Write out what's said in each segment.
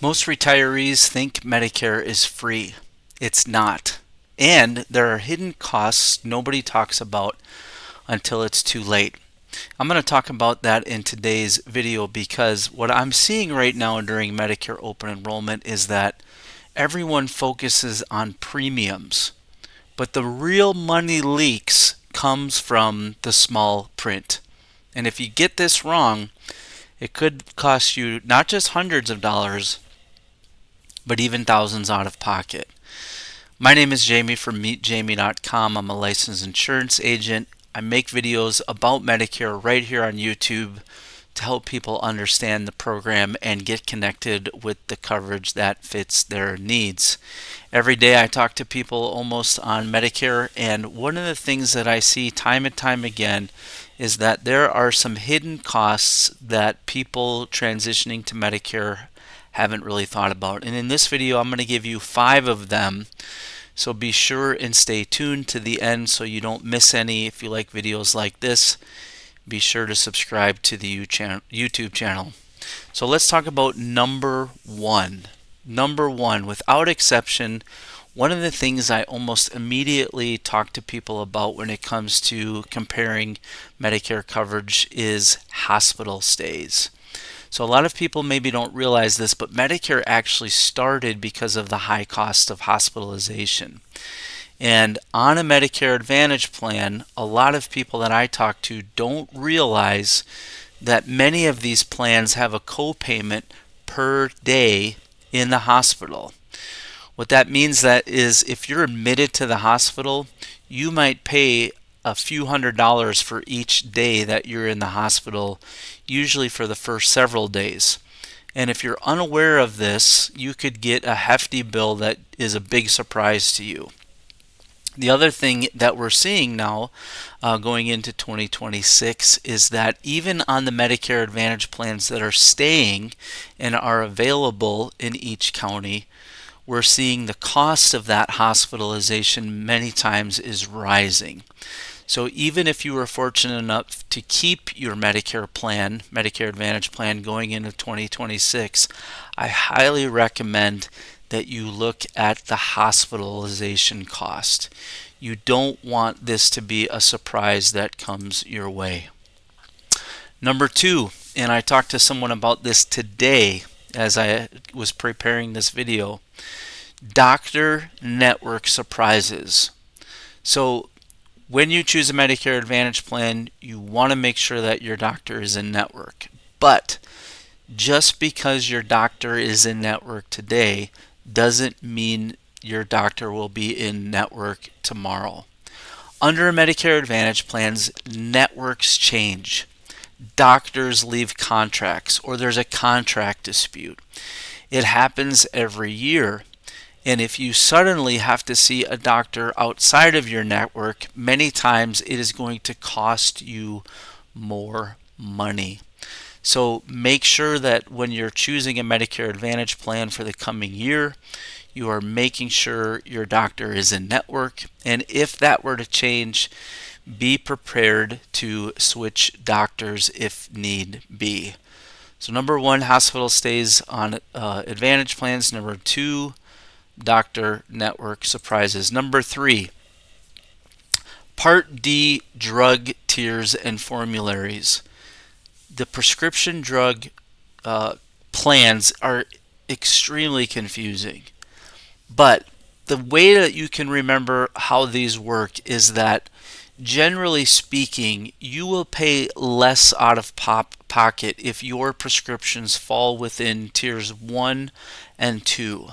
Most retirees think Medicare is free. It's not. And there are hidden costs nobody talks about until it's too late. I'm going to talk about that in today's video because what I'm seeing right now during Medicare open enrollment is that everyone focuses on premiums, but the real money leaks comes from the small print. And if you get this wrong, it could cost you not just hundreds of dollars, but even thousands out of pocket. My name is Jamie from MeetJamie.com. I'm a licensed insurance agent. I make videos about Medicare right here on YouTube to help people understand the program and get connected with the coverage that fits their needs. Every day I talk to people almost on Medicare, and one of the things that I see time and time again is that there are some hidden costs that people transitioning to Medicare haven't really thought about. And in this video, I'm going to give you 5 of them. So be sure and stay tuned to the end so you don't miss any. If you like videos like this, be sure to subscribe to the YouTube channel. So let's talk about number one. Number one, without exception, one of the things I almost immediately talk to people about when it comes to comparing Medicare coverage is hospital stays. So a lot of people maybe don't realize this, but Medicare actually started because of the high cost of hospitalization. And on a Medicare Advantage plan, a lot of people that I talk to don't realize that many of these plans have a copayment per day in the hospital. What that means that is if you're admitted to the hospital, you might pay a few $100s for each day that you're in the hospital, usually for the first several days. And if you're unaware of this, you could get a hefty bill that is a big surprise to you. The other thing that we're seeing now going into 2026 is that even on the Medicare Advantage plans that are staying and are available in each county, we're seeing the cost of that hospitalization many times is rising. So even if you were fortunate enough to keep your Medicare plan, Medicare Advantage plan going into 2026, I highly recommend that you look at the hospitalization cost. You don't want this to be a surprise that comes your way. Number 2, and I talked to someone about this today as I was preparing this video, doctor network surprises. So when you choose a Medicare Advantage plan, you want to make sure that your doctor is in network. But just because your doctor is in network today doesn't mean your doctor will be in network tomorrow. Under Medicare Advantage plans, networks change. Doctors leave contracts or there's a contract dispute. It happens every year. And if you suddenly have to see a doctor outside of your network, many times it is going to cost you more money. So make sure that when you're choosing a Medicare Advantage plan for the coming year, you are making sure your doctor is in network. And if that were to change, be prepared to switch doctors if need be. So number 1, hospital stays on Advantage plans. Number 2, doctor network surprises. Number 3, Part D drug tiers and formularies. The prescription drug plans are extremely confusing. But the way that you can remember how these work is that generally speaking, you will pay less out of pocket if your prescriptions fall within tiers 1 and 2.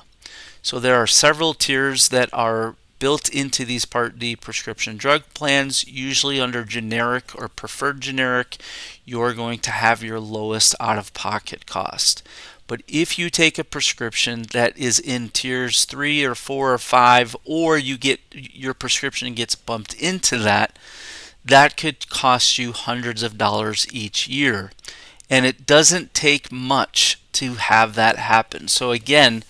So there are several tiers that are built into these Part D prescription drug plans. Usually under generic or preferred generic, you're going to have your lowest out-of-pocket cost. But if you take a prescription that is in tiers 3 or 4 or 5, or your prescription gets bumped into that, that could cost you hundreds of dollars each year. And it doesn't take much to have that happen. So again,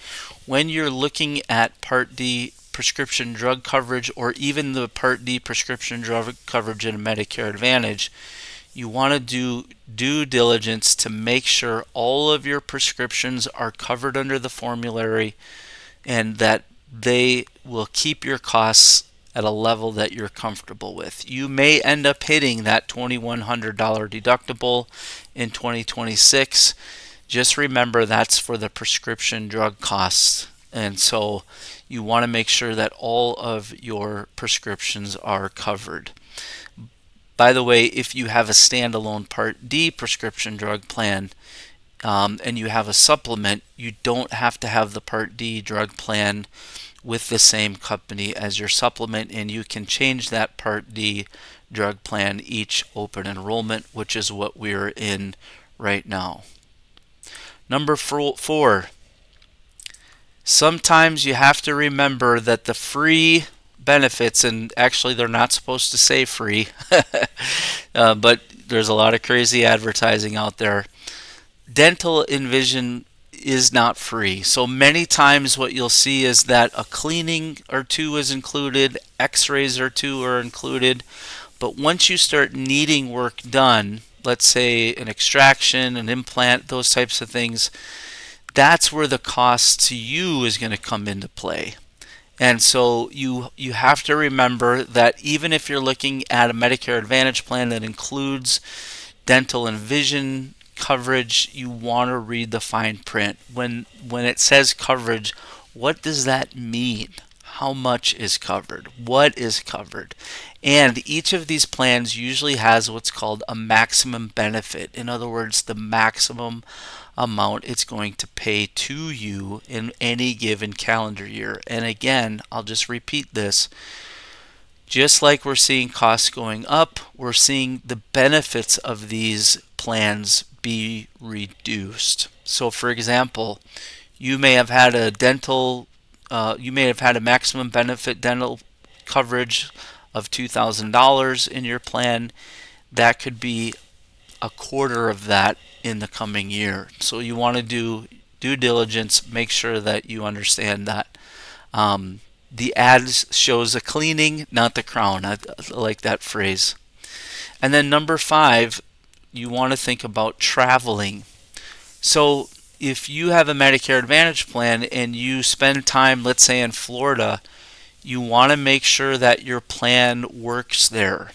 when you're looking at Part D prescription drug coverage or even the Part D prescription drug coverage in Medicare Advantage, you want to do due diligence to make sure all of your prescriptions are covered under the formulary and that they will keep your costs at a level that you're comfortable with. You may end up hitting that $2,100 deductible in 2026. Just remember that's for the prescription drug costs. And so you want to make sure that all of your prescriptions are covered. By the way, if you have a standalone Part D prescription drug plan and you have a supplement, you don't have to have the Part D drug plan with the same company as your supplement, and you can change that Part D drug plan each open enrollment, which is what we're in right now. Number 4, sometimes you have to remember that the free benefits, and actually they're not supposed to say free, but there's a lot of crazy advertising out there. Dental and vision is not free. So many times what you'll see is that a cleaning or two is included, x-rays or two are included, but once you start needing work done, let's say an extraction, an implant, those types of things, that's where the cost to you is going to come into play. And so you have to remember that even if you're looking at a Medicare Advantage plan that includes dental and vision coverage, you want to read the fine print. When it says coverage, what does that mean? How much is covered? What is covered? And each of these plans usually has what's called a maximum benefit. In other words, the maximum amount it's going to pay to you in any given calendar year. And again, I'll just repeat this. Just like we're seeing costs going up, we're seeing the benefits of these plans be reduced. So for example, you may have had a maximum benefit dental coverage of $2,000 in your plan. That could be a quarter of that in the coming year. So you want to do due diligence, make sure that you understand that. The ads shows a cleaning, not the crown. I like that phrase. And then number 5, you want to think about traveling. So if you have a Medicare Advantage plan and you spend time, let's say in Florida, you want to make sure that your plan works there.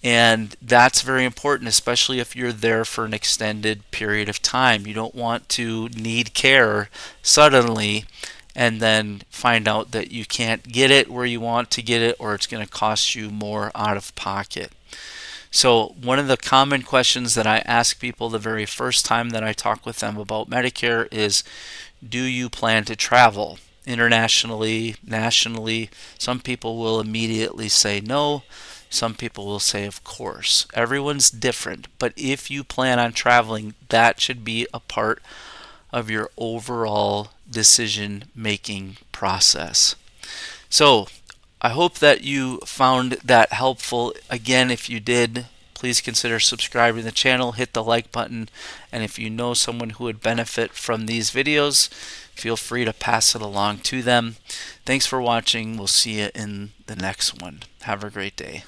And that's very important, especially if you're there for an extended period of time. You don't want to need care suddenly and then find out that you can't get it where you want to get it, or it's going to cost you more out of pocket. So one of the common questions that I ask people the very first time that I talk with them about Medicare is, do you plan to travel internationally, nationally? Some people will immediately say no. Some people will say of course. Everyone's different, but if you plan on traveling, that should be a part of your overall decision making process. So I hope that you found that helpful. Again, if you did, please consider subscribing to the channel, hit the like button, and if you know someone who would benefit from these videos, feel free to pass it along to them. Thanks for watching. We'll see you in the next one. Have a great day.